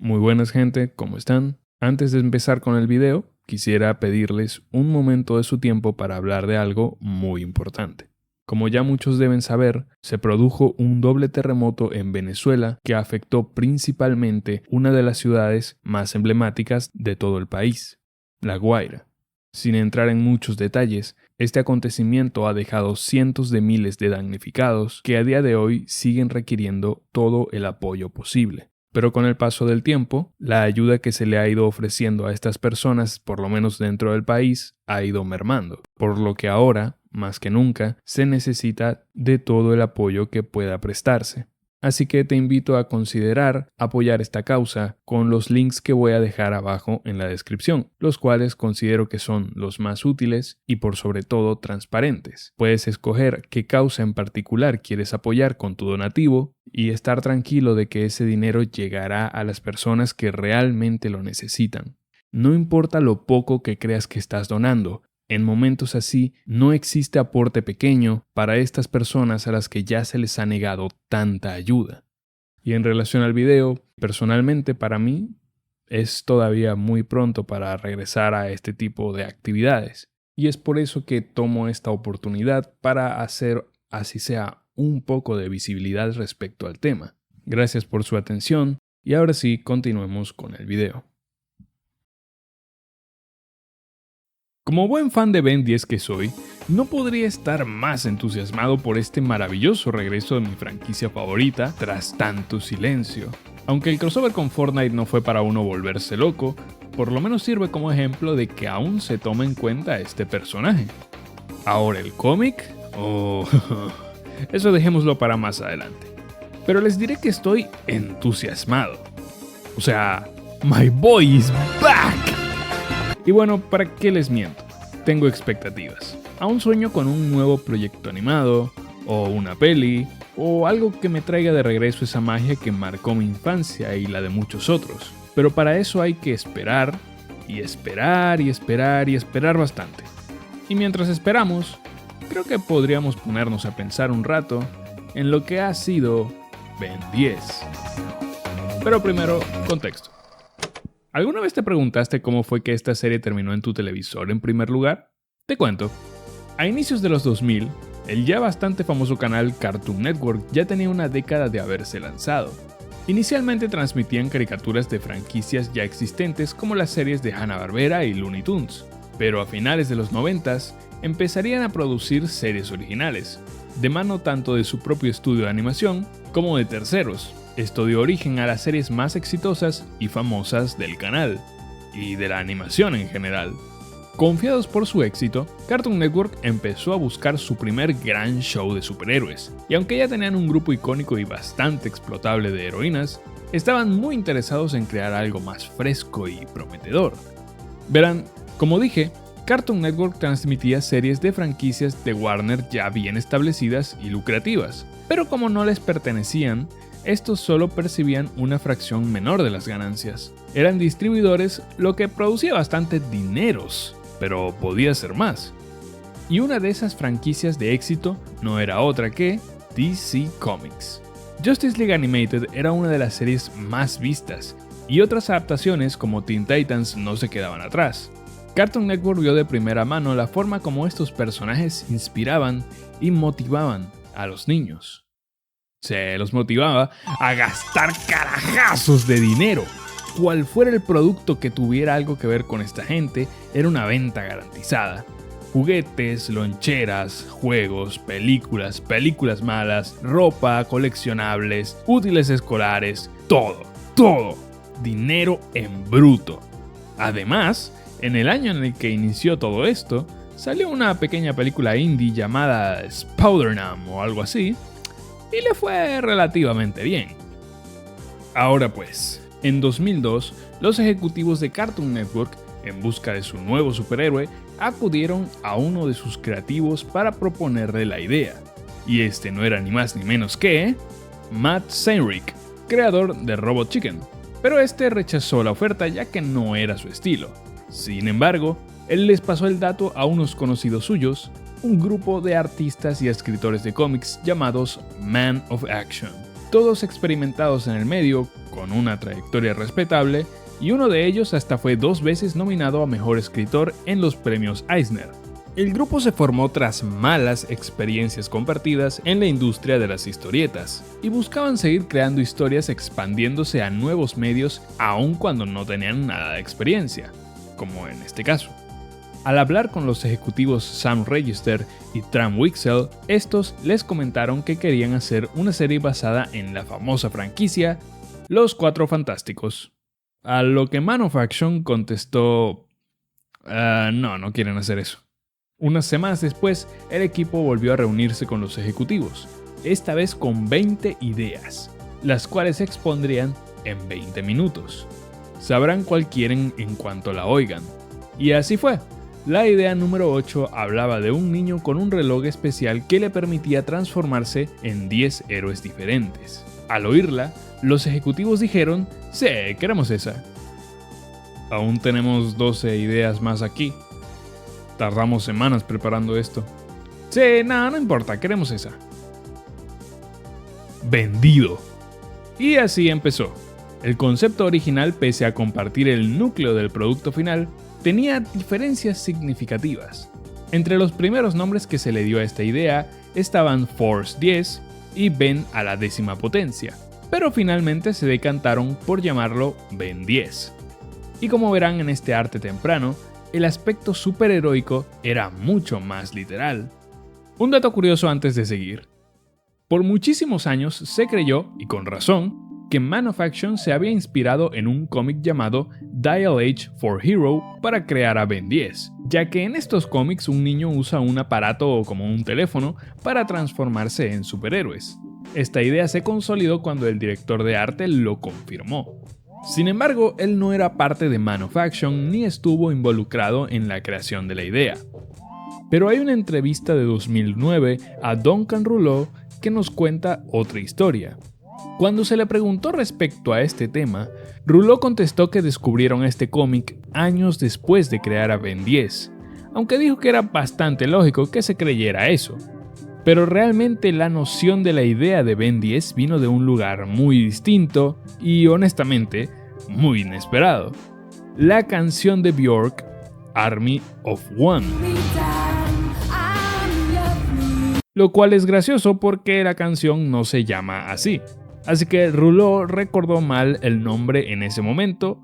Muy buenas gente, ¿cómo están? Antes de empezar con el video, quisiera pedirles un momento de su tiempo para hablar de algo muy importante. Como ya muchos deben saber, se produjo un doble terremoto en Venezuela que afectó principalmente una de las ciudades más emblemáticas de todo el país, La Guaira. Sin entrar en muchos detalles, este acontecimiento ha dejado cientos de miles de damnificados que a día de hoy siguen requiriendo todo el apoyo posible. Pero con el paso del tiempo, la ayuda que se le ha ido ofreciendo a estas personas, por lo menos dentro del país, ha ido mermando, por lo que ahora, más que nunca, se necesita de todo el apoyo que pueda prestarse. Así que te invito a considerar apoyar esta causa con los links que voy a dejar abajo en la descripción, los cuales considero que son los más útiles y por sobre todo transparentes. Puedes escoger qué causa en particular quieres apoyar con tu donativo y estar tranquilo de que ese dinero llegará a las personas que realmente lo necesitan. No importa lo poco que creas que estás donando, en momentos así no existe aporte pequeño para estas personas a las que ya se les ha negado tanta ayuda. Y en relación al video, personalmente para mí es todavía muy pronto para regresar a este tipo de actividades. Y es por eso que tomo esta oportunidad para hacer, así sea, un poco de visibilidad respecto al tema. Gracias por su atención y ahora sí, continuemos con el video. Como buen fan de Ben 10 que soy, no podría estar más entusiasmado por este maravilloso regreso de mi franquicia favorita tras tanto silencio. Aunque el crossover con Fortnite no fue para uno volverse loco, por lo menos sirve como ejemplo de que aún se toma en cuenta este personaje. Ahora el cómic, eso dejémoslo para más adelante. Pero les diré que estoy entusiasmado. O sea, my boy is back. Y bueno, ¿para qué les miento? Tengo expectativas. Aún sueño con un nuevo proyecto animado, o una peli, o algo que me traiga de regreso esa magia que marcó mi infancia y la de muchos otros. Pero para eso hay que esperar, y esperar, y esperar, y esperar bastante. Y mientras esperamos, creo que podríamos ponernos a pensar un rato en lo que ha sido Ben 10. Pero primero, contexto. ¿Alguna vez te preguntaste cómo fue que esta serie terminó en tu televisor en primer lugar? Te cuento. A inicios de los 2000, el ya bastante famoso canal Cartoon Network ya tenía una década de haberse lanzado. Inicialmente transmitían caricaturas de franquicias ya existentes como las series de Hanna-Barbera y Looney Tunes, pero a finales de los 90s empezarían a producir series originales, de mano tanto de su propio estudio de animación como de terceros. Esto dio origen a las series más exitosas y famosas del canal, y de la animación en general. Confiados por su éxito, Cartoon Network empezó a buscar su primer gran show de superhéroes, y aunque ya tenían un grupo icónico y bastante explotable de heroínas, estaban muy interesados en crear algo más fresco y prometedor. Verán, como dije, Cartoon Network transmitía series de franquicias de Warner ya bien establecidas y lucrativas, pero como no les pertenecían, estos solo percibían una fracción menor de las ganancias. Eran distribuidores, lo que producía bastante dineros, pero podía ser más. Y una de esas franquicias de éxito no era otra que DC Comics. Justice League Animated era una de las series más vistas, y otras adaptaciones como Teen Titans no se quedaban atrás. Cartoon Network vio de primera mano la forma como estos personajes inspiraban y motivaban a los niños. Se los motivaba a gastar carajazos de dinero. Cual fuera el producto que tuviera algo que ver con esta gente, era una venta garantizada. Juguetes, loncheras, juegos, películas malas, ropa, coleccionables, útiles escolares, todo. Dinero en bruto. Además, en el año en el que inició todo esto, salió una pequeña película indie llamada Spudernam o algo así, y le fue relativamente bien. Ahora pues, en 2002, los ejecutivos de Cartoon Network, en busca de su nuevo superhéroe, acudieron a uno de sus creativos para proponerle la idea. Y este no era ni más ni menos que Matt Seinrick, creador de Robot Chicken. Pero este rechazó la oferta ya que no era su estilo. Sin embargo, él les pasó el dato a unos conocidos suyos, un grupo de artistas y escritores de cómics llamados Man of Action. todos experimentados en el medio, con una trayectoria respetable, y uno de ellos hasta fue 2 veces nominado a Mejor Escritor en los premios Eisner. El grupo se formó tras malas experiencias compartidas en la industria de las historietas, y buscaban seguir creando historias expandiéndose a nuevos medios aun cuando no tenían nada de experiencia, como en este caso. Al hablar con los ejecutivos Sam Register y Tram Wixell, estos les comentaron que querían hacer una serie basada en la famosa franquicia Los Cuatro Fantásticos. A lo que Man of Action contestó: no quieren hacer eso. Unas semanas después, el equipo volvió a reunirse con los ejecutivos, esta vez con 20 ideas, las cuales se expondrían en 20 minutos. Sabrán cuál quieren en cuanto la oigan. Y así fue. La idea número 8 hablaba de un niño con un reloj especial que le permitía transformarse en 10 héroes diferentes. Al oírla, los ejecutivos dijeron: sí, queremos esa. Aún tenemos 12 ideas más aquí. Tardamos semanas preparando esto. Sí, no importa, queremos esa. Vendido. Y así empezó. El concepto original, pese a compartir el núcleo del producto final, tenía diferencias significativas. Entre los primeros nombres que se le dio a esta idea estaban Force 10 y Ben a la 10ª potencia, pero finalmente se decantaron por llamarlo Ben 10. Y como verán en este arte temprano, el aspecto superheroico era mucho más literal. Un dato curioso antes de seguir. Por muchísimos años se creyó, y con razón, que Man of Action se había inspirado en un cómic llamado Dial H for Hero para crear a Ben 10, ya que en estos cómics un niño usa un aparato como un teléfono para transformarse en superhéroes. Esta idea se consolidó cuando el director de arte lo confirmó. Sin embargo, él no era parte de Man of Action ni estuvo involucrado en la creación de la idea. Pero hay una entrevista de 2009 a Duncan Rouleau que nos cuenta otra historia. Cuando se le preguntó respecto a este tema, Rouleau contestó que descubrieron este cómic años después de crear a Ben 10, aunque dijo que era bastante lógico que se creyera eso. Pero realmente la noción de la idea de Ben 10 vino de un lugar muy distinto y, honestamente, muy inesperado. La canción de Björk, Army of One. Lo cual es gracioso porque la canción no se llama así. Así que Rouleau recordó mal el nombre en ese momento,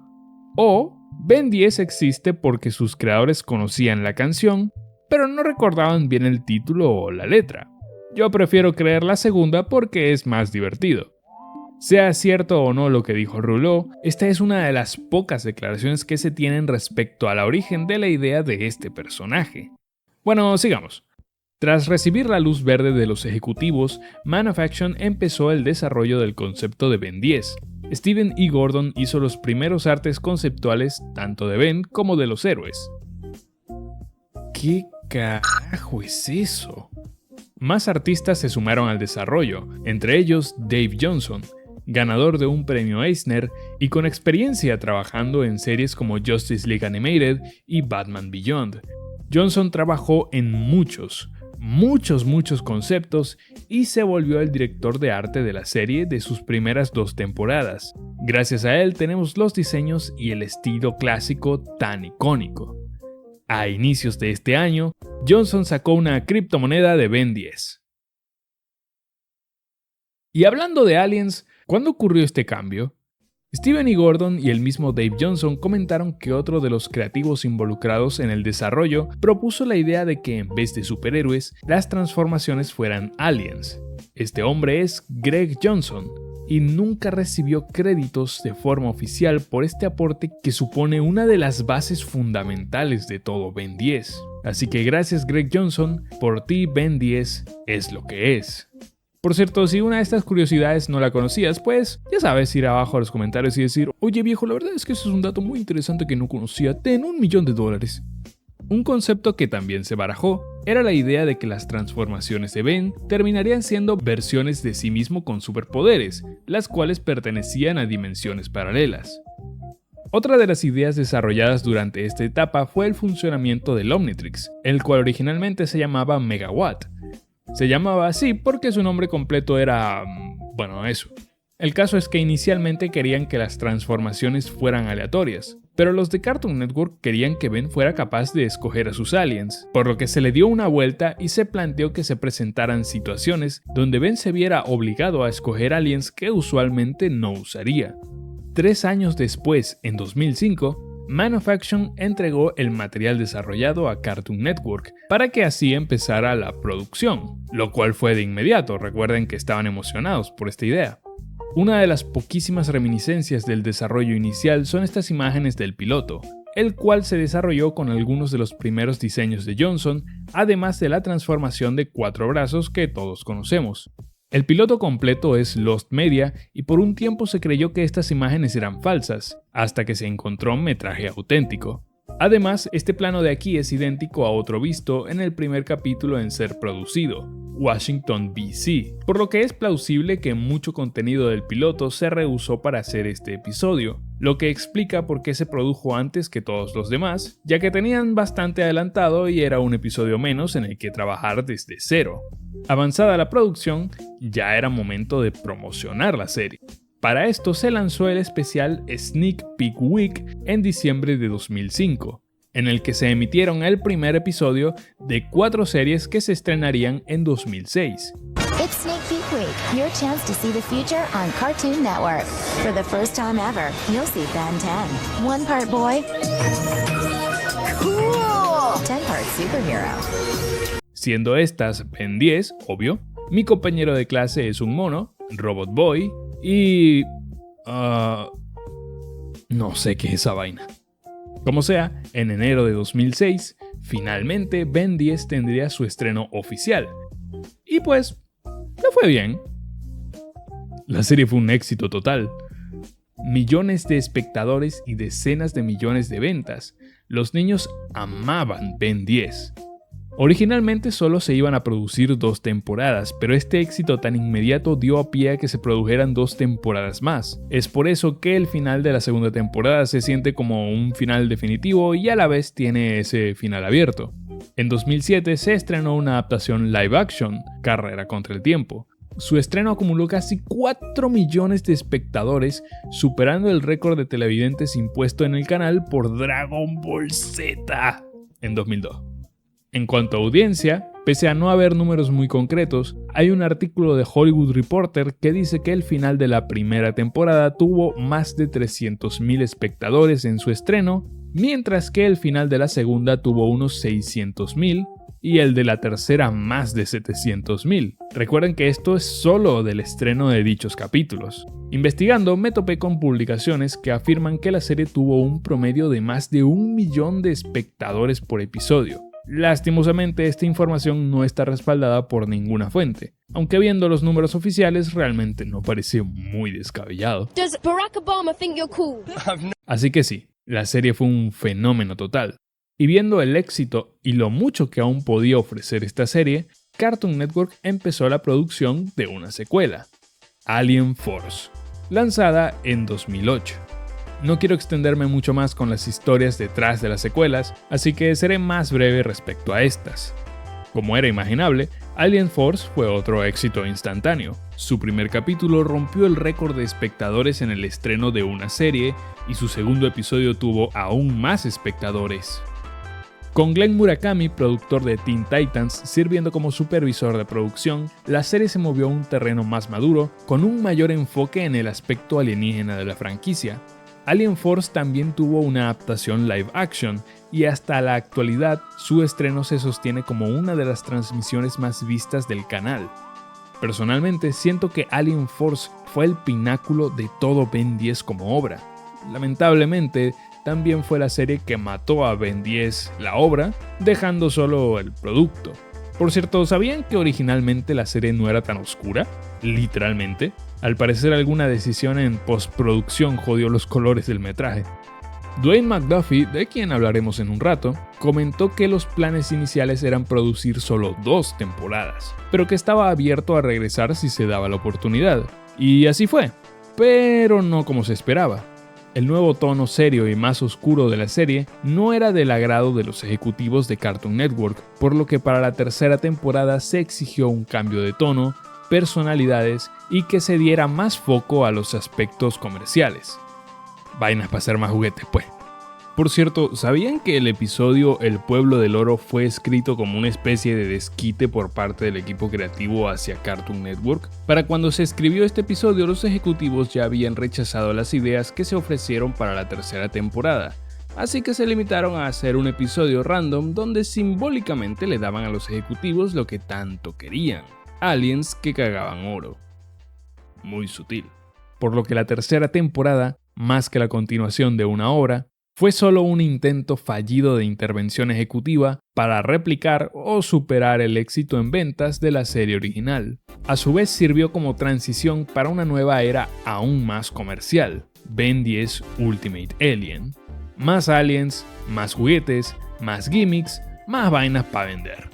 o Ben 10 existe porque sus creadores conocían la canción, pero no recordaban bien el título o la letra. Yo prefiero creer la segunda porque es más divertido. Sea cierto o no lo que dijo Rouleau, esta es una de las pocas declaraciones que se tienen respecto al origen de la idea de este personaje. Bueno, sigamos. Tras recibir la luz verde de los ejecutivos, Man of Action empezó el desarrollo del concepto de Ben 10. Stephen E. Gordon hizo los primeros artes conceptuales tanto de Ben como de los héroes. ¿Qué carajo es eso? Más artistas se sumaron al desarrollo, entre ellos Dave Johnson, ganador de un premio Eisner y con experiencia trabajando en series como Justice League Animated y Batman Beyond. Johnson trabajó en muchos conceptos y se volvió el director de arte de la serie de sus primeras 2 temporadas. Gracias a él tenemos los diseños y el estilo clásico tan icónico. A inicios de este año, Johnson sacó una criptomoneda de Ben 10. Y hablando de aliens, ¿cuándo ocurrió este cambio? Stephen E. Gordon y el mismo Dave Johnson comentaron que otro de los creativos involucrados en el desarrollo propuso la idea de que en vez de superhéroes, las transformaciones fueran aliens. Este hombre es Greg Johnson, y nunca recibió créditos de forma oficial por este aporte que supone una de las bases fundamentales de todo Ben 10. Así que gracias Greg Johnson, por ti Ben 10 es lo que es. Por cierto, si una de estas curiosidades no la conocías, pues ya sabes, ir abajo a los comentarios y decir: oye viejo, la verdad es que eso es un dato muy interesante que no conocía, ten $1.000.000. Un concepto que también se barajó era la idea de que las transformaciones de Ben terminarían siendo versiones de sí mismo con superpoderes, las cuales pertenecían a dimensiones paralelas. Otra de las ideas desarrolladas durante esta etapa fue el funcionamiento del Omnitrix, el cual originalmente se llamaba Megawatt. Se llamaba así porque su nombre completo era Bueno, eso. El caso es que inicialmente querían que las transformaciones fueran aleatorias, pero los de Cartoon Network querían que Ben fuera capaz de escoger a sus aliens, por lo que se le dio una vuelta y se planteó que se presentaran situaciones donde Ben se viera obligado a escoger aliens que usualmente no usaría. 3 años después, en 2005, Man of Action entregó el material desarrollado a Cartoon Network para que así empezara la producción, lo cual fue de inmediato. Recuerden que estaban emocionados por esta idea. Una de las poquísimas reminiscencias del desarrollo inicial son estas imágenes del piloto, el cual se desarrolló con algunos de los primeros diseños de Johnson, además de la transformación de 4 brazos que todos conocemos. El piloto completo es Lost Media y por un tiempo se creyó que estas imágenes eran falsas, hasta que se encontró metraje auténtico. Además, este plano de aquí es idéntico a otro visto en el primer capítulo en ser producido, Washington, D.C., por lo que es plausible que mucho contenido del piloto se reusó para hacer este episodio, lo que explica por qué se produjo antes que todos los demás, ya que tenían bastante adelantado y era un episodio menos en el que trabajar desde cero. Avanzada la producción, ya era momento de promocionar la serie. Para esto se lanzó el especial Sneak Peek Week en diciembre de 2005, en el que se emitieron el primer episodio de 4 series que se estrenarían en 2006. It's Sneak Peek Week, your chance to see the future on Cartoon Network. For the first time ever, you'll see Ben 10. 1 part boy, cool, 10 part superhero. Siendo estas Ben 10, obvio, mi compañero de clase es un mono, Robot Boy, y... no sé qué es esa vaina. Como sea, en enero de 2006, finalmente Ben 10 tendría su estreno oficial. Y pues, no fue bien. La serie fue un éxito total. Millones de espectadores y decenas de millones de ventas. Los niños amaban Ben 10. Originalmente solo se iban a producir 2 temporadas, pero este éxito tan inmediato dio a pie a que se produjeran 2 temporadas más. Es por eso que el final de la segunda temporada se siente como un final definitivo y a la vez tiene ese final abierto. En 2007 se estrenó una adaptación live action, Carrera contra el Tiempo. Su estreno acumuló casi 4 millones de espectadores, superando el récord de televidentes impuesto en el canal por Dragon Ball Z en 2002. En cuanto a audiencia, pese a no haber números muy concretos, hay un artículo de Hollywood Reporter que dice que el final de la primera temporada tuvo más de 300,000 espectadores en su estreno, mientras que el final de la segunda tuvo unos 600,000 y el de la tercera más de 700,000. Recuerden que esto es solo del estreno de dichos capítulos. Investigando me topé con publicaciones que afirman que la serie tuvo un promedio de más de 1 millón de espectadores por episodio. Lastimosamente, esta información no está respaldada por ninguna fuente, aunque viendo los números oficiales realmente no parece muy descabellado. Does Barack Obama think you're cool? Así que sí, la serie fue un fenómeno total. Y viendo el éxito y lo mucho que aún podía ofrecer esta serie, Cartoon Network empezó la producción de una secuela, Alien Force, lanzada en 2008. No quiero extenderme mucho más con las historias detrás de las secuelas, así que seré más breve respecto a estas. Como era imaginable, Alien Force fue otro éxito instantáneo. Su primer capítulo rompió el récord de espectadores en el estreno de una serie y su segundo episodio tuvo aún más espectadores. Con Glenn Murakami, productor de Teen Titans, sirviendo como supervisor de producción, la serie se movió a un terreno más maduro, con un mayor enfoque en el aspecto alienígena de la franquicia. Alien Force también tuvo una adaptación live action y hasta la actualidad su estreno se sostiene como una de las transmisiones más vistas del canal. Personalmente siento que Alien Force fue el pináculo de todo Ben 10 como obra. Lamentablemente también fue la serie que mató a Ben 10 la obra, dejando solo el producto. Por cierto, ¿sabían que originalmente la serie no era tan oscura? Literalmente. Al parecer alguna decisión en postproducción jodió los colores del metraje. Dwayne McDuffie, de quien hablaremos en un rato, comentó que los planes iniciales eran producir solo 2 temporadas, pero que estaba abierto a regresar si se daba la oportunidad. Y así fue, pero no como se esperaba. El nuevo tono serio y más oscuro de la serie no era del agrado de los ejecutivos de Cartoon Network, por lo que para la tercera temporada se exigió un cambio de tono personalidades y que se diera más foco a los aspectos comerciales. Vainas para hacer más juguetes, pues. Por cierto, ¿sabían que el episodio El Pueblo del Oro fue escrito como una especie de desquite por parte del equipo creativo hacia Cartoon Network? Para cuando se escribió este episodio, los ejecutivos ya habían rechazado las ideas que se ofrecieron para la tercera temporada, así que se limitaron a hacer un episodio random donde simbólicamente le daban a los ejecutivos lo que tanto querían: aliens que cagaban oro. Muy sutil. Por lo que la tercera temporada, más que la continuación de una obra, fue solo un intento fallido de intervención ejecutiva para replicar o superar el éxito en ventas de la serie original. A su vez sirvió como transición para una nueva era aún más comercial: Ben 10 Ultimate Alien. Más aliens, más juguetes, más gimmicks, más vainas para vender.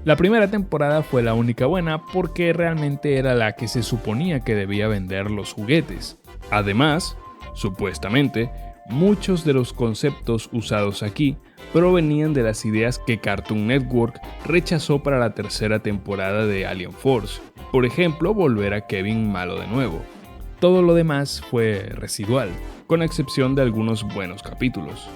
La primera temporada fue la única buena porque realmente era la que se suponía que debía vender los juguetes. Además, supuestamente, muchos de los conceptos usados aquí provenían de las ideas que Cartoon Network rechazó para la tercera temporada de Alien Force. Por ejemplo, volver a Kevin malo de nuevo. Todo lo demás fue residual, con excepción de algunos buenos capítulos.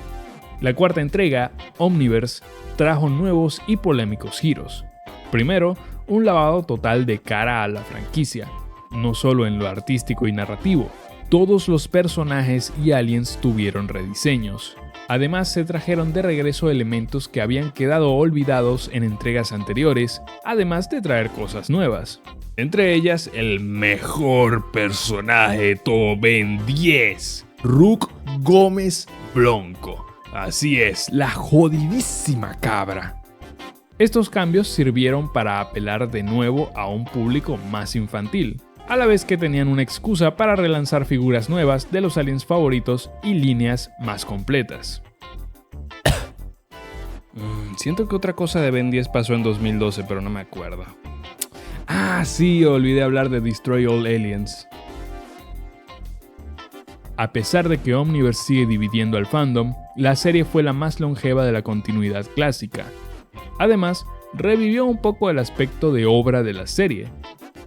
La cuarta entrega, Omniverse, trajo nuevos y polémicos giros. Primero, un lavado total de cara a la franquicia, no solo en lo artístico y narrativo. Todos los personajes y aliens tuvieron rediseños. Además, se trajeron de regreso elementos que habían quedado olvidados en entregas anteriores, además de traer cosas nuevas. Entre ellas, el mejor personaje de todo Ben 10, Rook Gómez Bronco. Así es, la jodidísima cabra. Estos cambios sirvieron para apelar de nuevo a un público más infantil, a la vez que tenían una excusa para relanzar figuras nuevas de los aliens favoritos y líneas más completas. Siento que otra cosa de Ben 10 pasó en 2012, pero no me acuerdo. Ah, sí, olvidé hablar de Destroy All Aliens. A pesar de que Omniverse sigue dividiendo al fandom, la serie fue la más longeva de la continuidad clásica. Además, revivió un poco el aspecto de obra de la serie.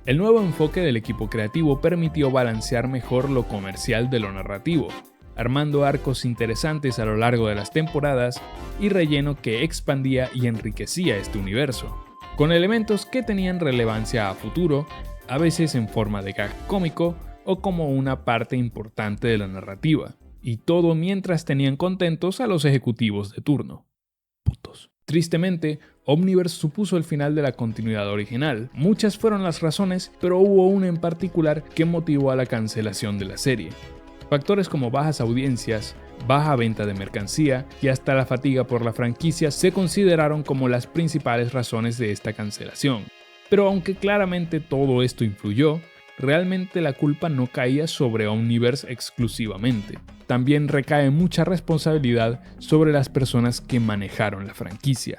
El nuevo enfoque del equipo creativo permitió balancear mejor lo comercial de lo narrativo, armando arcos interesantes a lo largo de las temporadas y relleno que expandía y enriquecía este universo, con elementos que tenían relevancia a futuro, a veces en forma de gag cómico o como una parte importante de la narrativa, y todo mientras tenían contentos a los ejecutivos de turno. Putos. Tristemente, Omniverse supuso el final de la continuidad original. Muchas fueron las razones, pero hubo una en particular que motivó a la cancelación de la serie. Factores como bajas audiencias, baja venta de mercancía y hasta la fatiga por la franquicia se consideraron como las principales razones de esta cancelación. Pero aunque claramente todo esto influyó, realmente la culpa no caía sobre Omniverse exclusivamente. También recae mucha responsabilidad sobre las personas que manejaron la franquicia.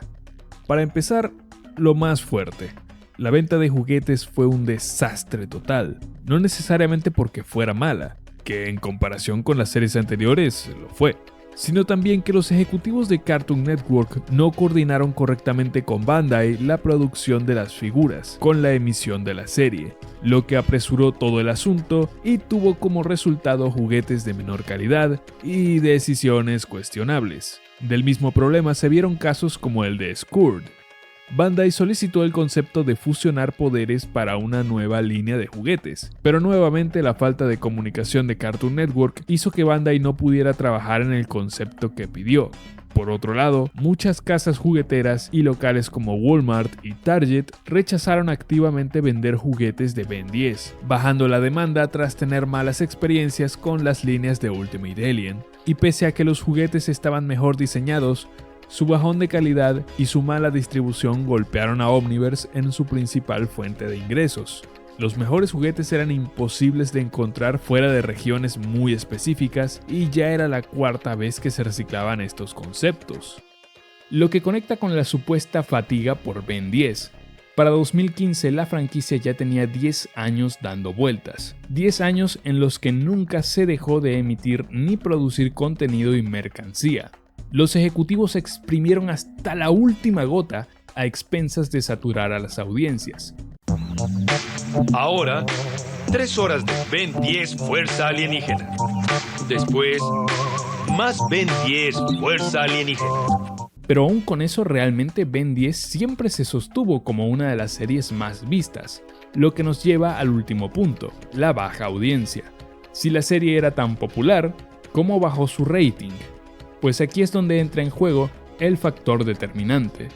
Para empezar, lo más fuerte. La venta de juguetes fue un desastre total, no necesariamente porque fuera mala, que en comparación con las series anteriores lo fue, sino también que los ejecutivos de Cartoon Network no coordinaron correctamente con Bandai la producción de las figuras con la emisión de la serie, lo que apresuró todo el asunto y tuvo como resultado juguetes de menor calidad y decisiones cuestionables. Del mismo problema se vieron casos como el de Scourge. Bandai solicitó el concepto de fusionar poderes para una nueva línea de juguetes, pero nuevamente la falta de comunicación de Cartoon Network hizo que Bandai no pudiera trabajar en el concepto que pidió. Por otro lado, muchas casas jugueteras y locales como Walmart y Target rechazaron activamente vender juguetes de Ben 10, bajando la demanda tras tener malas experiencias con las líneas de Ultimate Alien. Y pese a que los juguetes estaban mejor diseñados, su bajón de calidad y su mala distribución golpearon a Omniverse en su principal fuente de ingresos. Los mejores juguetes eran imposibles de encontrar fuera de regiones muy específicas y ya era la cuarta vez que se reciclaban estos conceptos. Lo que conecta con la supuesta fatiga por Ben 10. Para 2015 la franquicia ya tenía 10 años dando vueltas, 10 años en los que nunca se dejó de emitir ni producir contenido y mercancía. Los ejecutivos exprimieron hasta la última gota a expensas de saturar a las audiencias. Ahora, 3 horas de Ben 10 Fuerza Alienígena. Después, más Ben 10 Fuerza Alienígena. Pero aún con eso, realmente Ben 10 siempre se sostuvo como una de las series más vistas, lo que nos lleva al último punto, la baja audiencia. Si la serie era tan popular, ¿cómo bajó su rating? Pues aquí es donde entra en juego el factor determinante,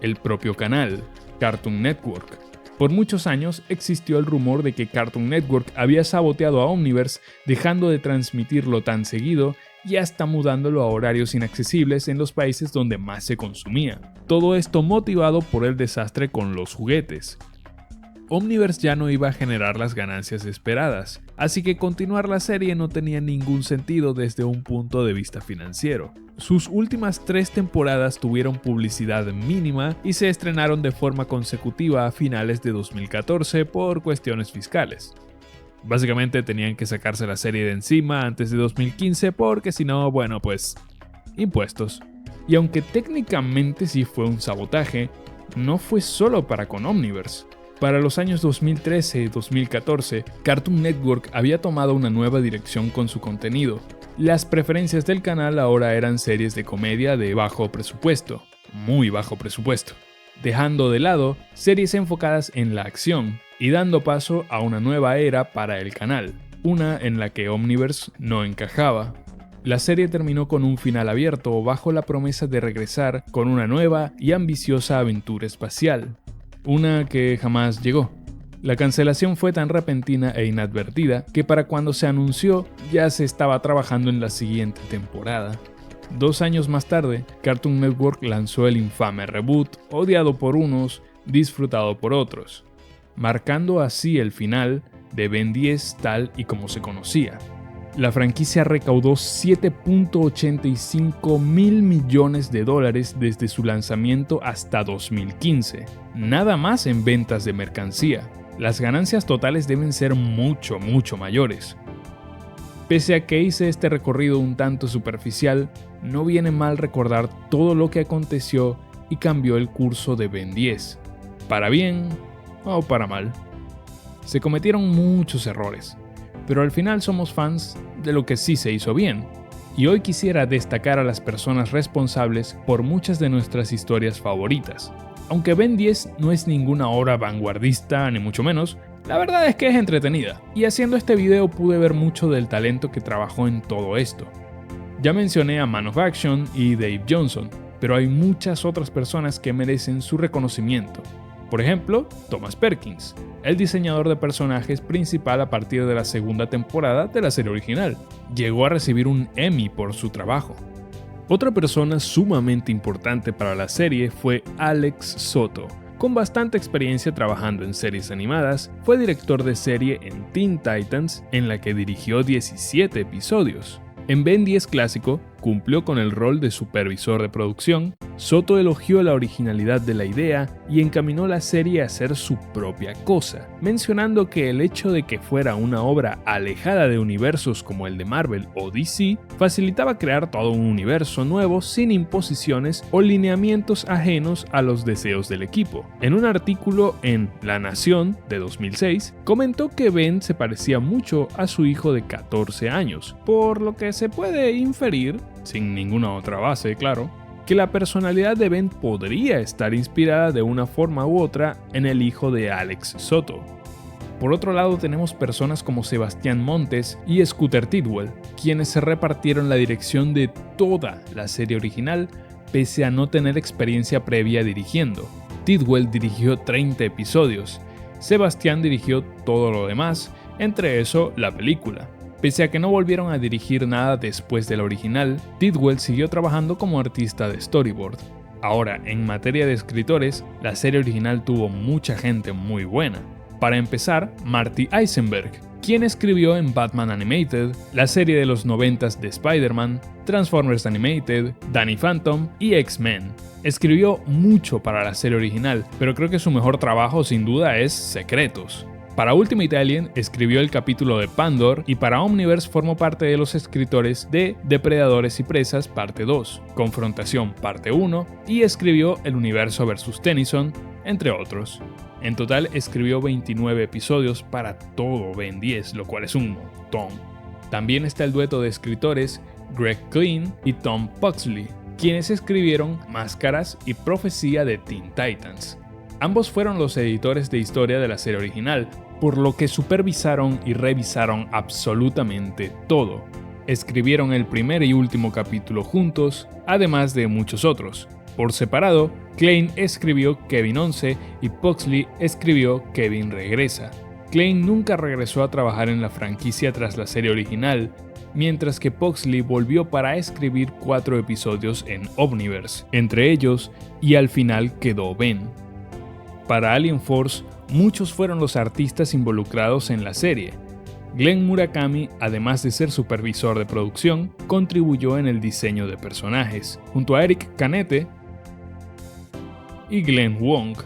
el propio canal, Cartoon Network. Por muchos años existió el rumor de que Cartoon Network había saboteado a Omniverse, dejando de transmitirlo tan seguido y hasta mudándolo a horarios inaccesibles en los países donde más se consumía. Todo esto motivado por el desastre con los juguetes. Omniverse ya no iba a generar las ganancias esperadas, así que continuar la serie no tenía ningún sentido desde un punto de vista financiero. Sus últimas 3 temporadas tuvieron publicidad mínima y se estrenaron de forma consecutiva a finales de 2014 por cuestiones fiscales. Básicamente tenían que sacarse la serie de encima antes de 2015 porque si no, bueno, pues, impuestos. Y aunque técnicamente sí fue un sabotaje, no fue solo para con Omniverse. Para los años 2013 y 2014, Cartoon Network había tomado una nueva dirección con su contenido. Las preferencias del canal ahora eran series de comedia de bajo presupuesto, muy bajo presupuesto, dejando de lado series enfocadas en la acción y dando paso a una nueva era para el canal, una en la que Omniverse no encajaba. La serie terminó con un final abierto bajo la promesa de regresar con una nueva y ambiciosa aventura espacial, una que jamás llegó. La cancelación fue tan repentina e inadvertida que para cuando se anunció ya se estaba trabajando en la siguiente temporada. 2 años más tarde, Cartoon Network lanzó el infame reboot, odiado por unos, disfrutado por otros, marcando así el final de Ben 10 tal y como se conocía. La franquicia recaudó $7.85 mil millones desde su lanzamiento hasta 2015, nada más en ventas de mercancía. Las ganancias totales deben ser mucho mayores. Pese a que hice este recorrido un tanto superficial, no viene mal recordar todo lo que aconteció y cambió el curso de Ben 10, para bien o para mal. Se cometieron muchos errores, pero al final somos fans de lo que sí se hizo bien, y hoy quisiera destacar a las personas responsables por muchas de nuestras historias favoritas. Aunque Ben 10 no es ninguna obra vanguardista ni mucho menos, la verdad es que es entretenida, y haciendo este video pude ver mucho del talento que trabajó en todo esto. Ya mencioné a Man of Action y Dave Johnson, pero hay muchas otras personas que merecen su reconocimiento. Por ejemplo, Thomas Perkins, el diseñador de personajes principal a partir de la segunda temporada de la serie original. Llegó a recibir un Emmy por su trabajo. Otra persona sumamente importante para la serie fue Alex Soto. Con bastante experiencia trabajando en series animadas, fue director de serie en Teen Titans, en la que dirigió 17 episodios. En Ben 10 clásico, cumplió con el rol de supervisor de producción. Soto elogió la originalidad de la idea y encaminó la serie a hacer su propia cosa, mencionando que el hecho de que fuera una obra alejada de universos como el de Marvel o DC facilitaba crear todo un universo nuevo sin imposiciones o lineamientos ajenos a los deseos del equipo. En un artículo en La Nación de 2006, comentó que Ben se parecía mucho a su hijo de 14 años, por lo que se puede inferir, sin ninguna otra base, claro, que la personalidad de Ben podría estar inspirada de una forma u otra en el hijo de Alex Soto. Por otro lado tenemos personas como Sebastián Montes y Scooter Tidwell, quienes se repartieron la dirección de toda la serie original pese a no tener experiencia previa dirigiendo. Tidwell dirigió 30 episodios, Sebastián dirigió todo lo demás, entre eso la película. Pese a que no volvieron a dirigir nada después de la original, Tidwell siguió trabajando como artista de storyboard. Ahora, en materia de escritores, la serie original tuvo mucha gente muy buena. Para empezar, Marty Eisenberg, quien escribió en Batman Animated, la serie de los 90s de Spider-Man, Transformers Animated, Danny Phantom y X-Men. Escribió mucho para la serie original, pero creo que su mejor trabajo sin duda es Secretos. Para Ultimate Alien escribió el capítulo de Pandor y para Omniverse formó parte de los escritores de Depredadores y Presas parte 2, Confrontación parte 1 y escribió El Universo vs. Tennyson, entre otros. En total escribió 29 episodios para todo Ben 10, lo cual es un montón. También está el dueto de escritores Greg Klein y Tom Pugsley, quienes escribieron Máscaras y Profecía de Teen Titans. Ambos fueron los editores de historia de la serie original, por lo que supervisaron y revisaron absolutamente todo. Escribieron el primer y último capítulo juntos, además de muchos otros. Por separado, Klein escribió Kevin 11 y Pugsley escribió Kevin Regresa. Klein nunca regresó a trabajar en la franquicia tras la serie original, mientras que Pugsley volvió para escribir 4 episodios en Omniverse, entre ellos, y al final quedó Ben. Para Alien Force, muchos fueron los artistas involucrados en la serie. Glenn Murakami, además de ser supervisor de producción, contribuyó en el diseño de personajes, junto a Eric Canete y Glenn Wong.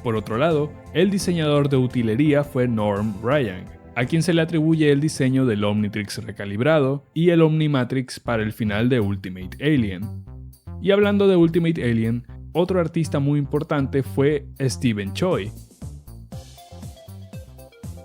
Por otro lado, el diseñador de utilería fue Norm Ryan, a quien se le atribuye el diseño del Omnitrix recalibrado y el Omnimatrix para el final de Ultimate Alien. Y hablando de Ultimate Alien, otro artista muy importante fue Steven Choi.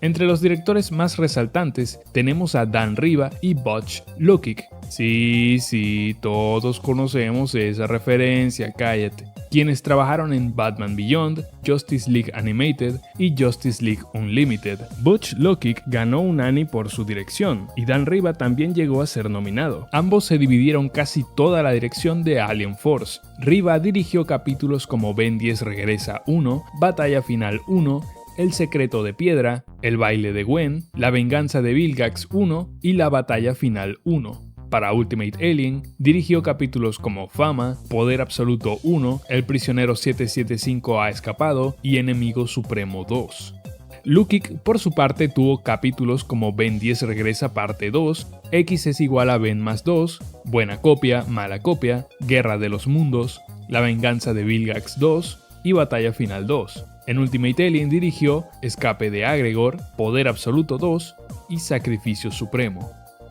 Entre los directores más resaltantes tenemos a Dan Riva y Butch Lukic. Sí, todos conocemos esa referencia, cállate. Quienes trabajaron en Batman Beyond, Justice League Animated y Justice League Unlimited. Butch Lukic ganó un Annie por su dirección y Dan Riva también llegó a ser nominado. Ambos se dividieron casi toda la dirección de Alien Force. Riva dirigió capítulos como Ben 10 Regresa 1, Batalla Final 1, El secreto de piedra, El baile de Gwen, La venganza de Vilgax 1 y La batalla final 1. Para Ultimate Alien, dirigió capítulos como Fama, Poder Absoluto 1, El prisionero 775 ha escapado y Enemigo Supremo 2. Lukic, por su parte, tuvo capítulos como Ben 10 Regresa Parte 2, X es igual a Ben más 2, Buena copia, Mala copia, Guerra de los mundos, La venganza de Vilgax 2 y Batalla Final 2. En Ultimate Alien dirigió Escape de Agregor, Poder Absoluto 2 y Sacrificio Supremo.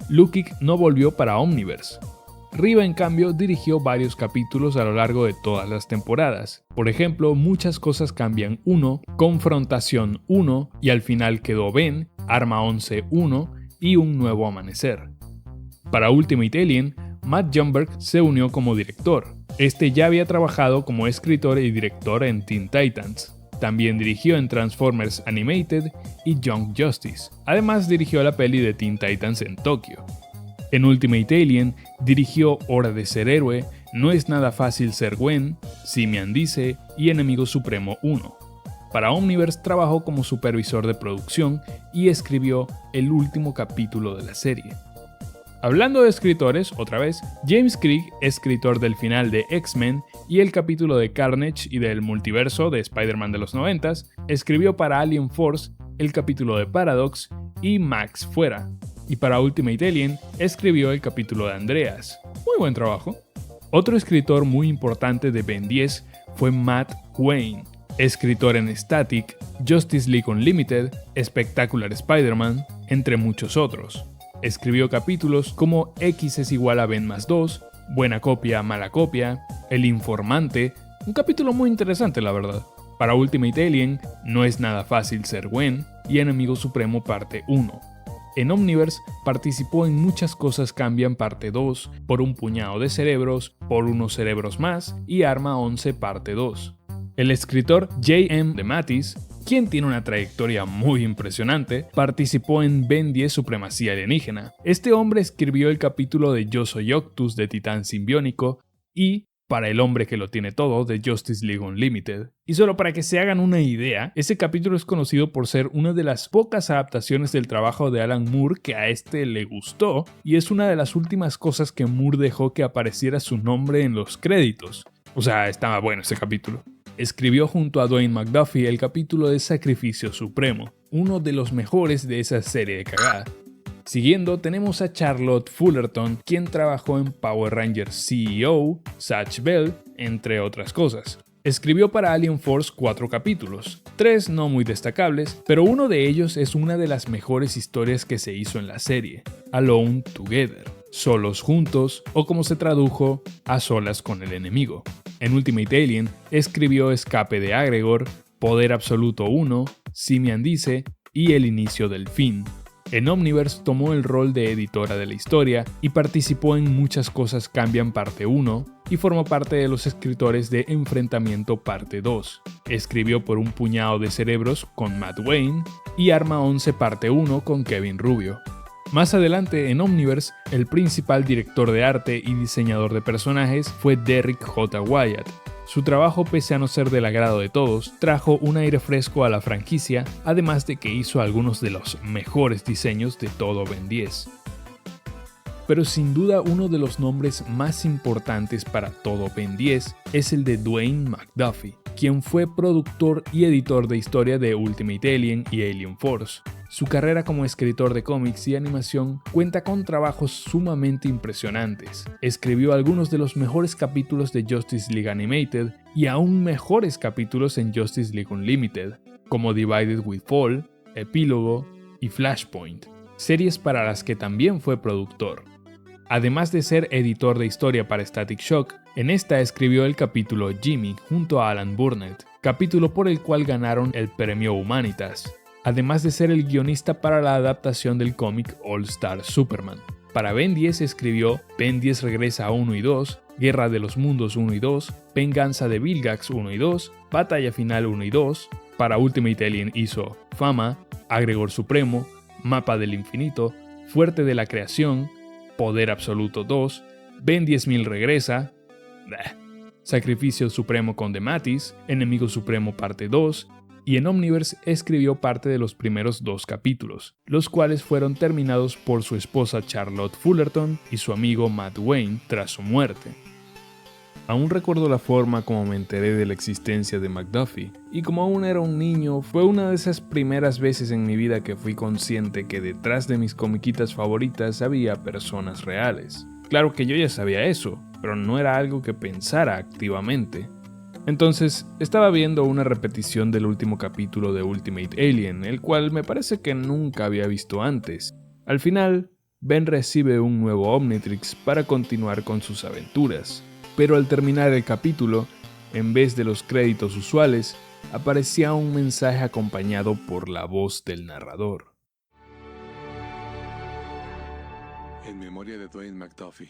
Lukic no volvió para Omniverse. Riva, en cambio, dirigió varios capítulos a lo largo de todas las temporadas. Por ejemplo, Muchas cosas cambian 1, Confrontación 1 y al final quedó Ben, Arma 11 1 y Un nuevo amanecer. Para Ultimate Alien, Matt Jumberg se unió como director. Este ya había trabajado como escritor y director en Teen Titans. También dirigió en Transformers Animated y Young Justice. Además dirigió la peli de Teen Titans en Tokio. En Ultimate Alien dirigió Hora de ser héroe, No es nada fácil ser Gwen, Simian dice y Enemigo Supremo 1. Para Omniverse trabajó como supervisor de producción y escribió el último capítulo de la serie. Hablando de escritores, otra vez, James Krieg, escritor del final de X-Men y el capítulo de Carnage y del multiverso de Spider-Man de los 90s, escribió para Alien Force el capítulo de Paradox y Max Fuera. Y para Ultimate Alien, escribió el capítulo de Andreas. Muy buen trabajo. Otro escritor muy importante de Ben 10 fue Matt Wayne, escritor en Static, Justice League Unlimited, Spectacular Spider-Man, entre muchos otros. Escribió capítulos como X es igual a Ben más 2, Buena copia, Mala copia, El informante, un capítulo muy interesante la verdad. Para Ultimate Alien, No es nada fácil ser Gwen y Enemigo Supremo parte 1. En Omniverse participó en Muchas cosas cambian parte 2, Por un puñado de cerebros, Por unos cerebros más y Arma 11 parte 2. El escritor J.M. DeMatteis, quien tiene una trayectoria muy impresionante, participó en Ben 10 Supremacía Alienígena. Este hombre escribió el capítulo de Yo soy Octus de Titán Simbiónico y Para el hombre que lo tiene todo de Justice League Unlimited. Y solo para que se hagan una idea, ese capítulo es conocido por ser una de las pocas adaptaciones del trabajo de Alan Moore que a este le gustó, y es una de las últimas cosas que Moore dejó que apareciera su nombre en los créditos. O sea, estaba bueno ese capítulo. Escribió junto a Dwayne McDuffie el capítulo de Sacrificio Supremo, uno de los mejores de esa serie de cagada. Siguiendo tenemos a Charlotte Fullerton, quien trabajó en Power Rangers CEO, Zatch Bell, entre otras cosas. Escribió para Alien Force 4 capítulos, 3 no muy destacables, pero uno de ellos es una de las mejores historias que se hizo en la serie, Alone Together, Solos Juntos, o como se tradujo, A solas con el enemigo. En Ultimate Alien escribió Escape de Agregor, Poder Absoluto 1, Simian Dice y El Inicio del Fin. En Omniverse tomó el rol de editora de la historia y participó en Muchas Cosas Cambian parte 1 y formó parte de los escritores de Enfrentamiento parte 2. Escribió por un puñado de cerebros con Matt Wayne y Arma 11 parte 1 con Kevin Rubio. Más adelante en Omniverse, el principal director de arte y diseñador de personajes fue Derrick J. Wyatt. Su trabajo, pese a no ser del agrado de todos, trajo un aire fresco a la franquicia, además de que hizo algunos de los mejores diseños de todo Ben 10. Pero sin duda uno de los nombres más importantes para todo Ben 10 es el de Dwayne McDuffie, quien fue productor y editor de historia de Ultimate Alien y Alien Force. Su carrera como escritor de cómics y animación cuenta con trabajos sumamente impresionantes. Escribió algunos de los mejores capítulos de Justice League Animated y aún mejores capítulos en Justice League Unlimited, como Divided with Fall, Epílogo y Flashpoint, series para las que también fue productor. Además de ser editor de historia para Static Shock, en esta escribió el capítulo Jimmy junto a Alan Burnett, capítulo por el cual ganaron el premio Humanitas. Además de ser el guionista para la adaptación del cómic All Star Superman. Para Ben 10 escribió Ben 10 Regresa 1 y 2, Guerra de los Mundos 1 y 2, Venganza de Vilgax 1 y 2, Batalla Final 1 y 2, para Ultimate Alien hizo Fama, Agregor Supremo, Mapa del Infinito, Fuerte de la Creación, Poder Absoluto 2, Ben 10.000 Regresa, Sacrificio Supremo con The Matis, Enemigo Supremo parte 2, y en Omniverse escribió parte de los primeros 2 capítulos, los cuales fueron terminados por su esposa Charlotte Fullerton y su amigo Matt Wayne tras su muerte. Aún recuerdo la forma como me enteré de la existencia de McDuffie, y como aún era un niño, fue una de esas primeras veces en mi vida que fui consciente que detrás de mis comiquitas favoritas había personas reales. Claro que yo ya sabía eso, pero no era algo que pensara activamente. Entonces, estaba viendo una repetición del último capítulo de Ultimate Alien, el cual me parece que nunca había visto antes. Al final, Ben recibe un nuevo Omnitrix para continuar con sus aventuras, pero al terminar el capítulo, en vez de los créditos usuales, aparecía un mensaje acompañado por la voz del narrador. En memoria de Dwayne McDuffie.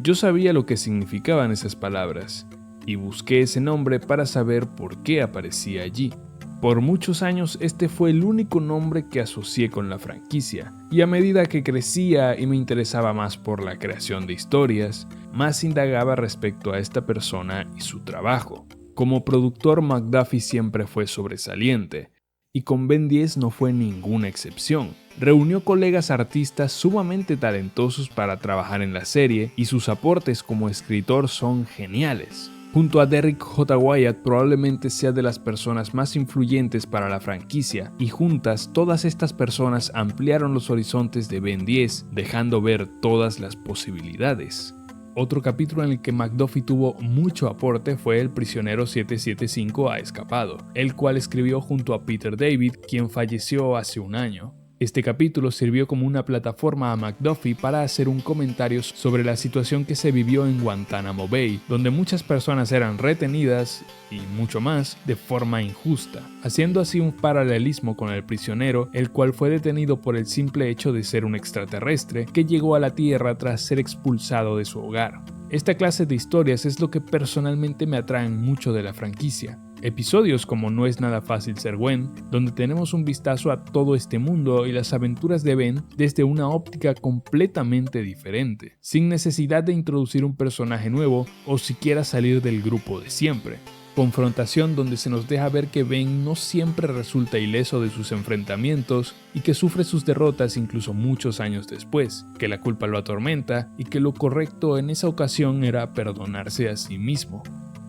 Yo sabía lo que significaban esas palabras, y busqué ese nombre para saber por qué aparecía allí. Por muchos años este fue el único nombre que asocié con la franquicia, y a medida que crecía y me interesaba más por la creación de historias, más indagaba respecto a esta persona y su trabajo. Como productor, McDuffie siempre fue sobresaliente, y con Ben 10 no fue ninguna excepción. Reunió colegas artistas sumamente talentosos para trabajar en la serie y sus aportes como escritor son geniales. Junto a Derrick J. Wyatt probablemente sea de las personas más influyentes para la franquicia, y juntas todas estas personas ampliaron los horizontes de Ben 10, dejando ver todas las posibilidades. Otro capítulo en el que McDuffie tuvo mucho aporte fue El prisionero 775 ha escapado, el cual escribió junto a Peter David, quien falleció hace un año. Este capítulo sirvió como una plataforma a McDuffie para hacer un comentario sobre la situación que se vivió en Guantánamo Bay, donde muchas personas eran retenidas, y mucho más, de forma injusta, haciendo así un paralelismo con el prisionero, el cual fue detenido por el simple hecho de ser un extraterrestre que llegó a la Tierra tras ser expulsado de su hogar. Esta clase de historias es lo que personalmente me atraen mucho de la franquicia. Episodios como No es nada fácil ser Gwen, donde tenemos un vistazo a todo este mundo y las aventuras de Ben desde una óptica completamente diferente, sin necesidad de introducir un personaje nuevo o siquiera salir del grupo de siempre. Confrontación donde se nos deja ver que Ben no siempre resulta ileso de sus enfrentamientos y que sufre sus derrotas incluso muchos años después, que la culpa lo atormenta y que lo correcto en esa ocasión era perdonarse a sí mismo.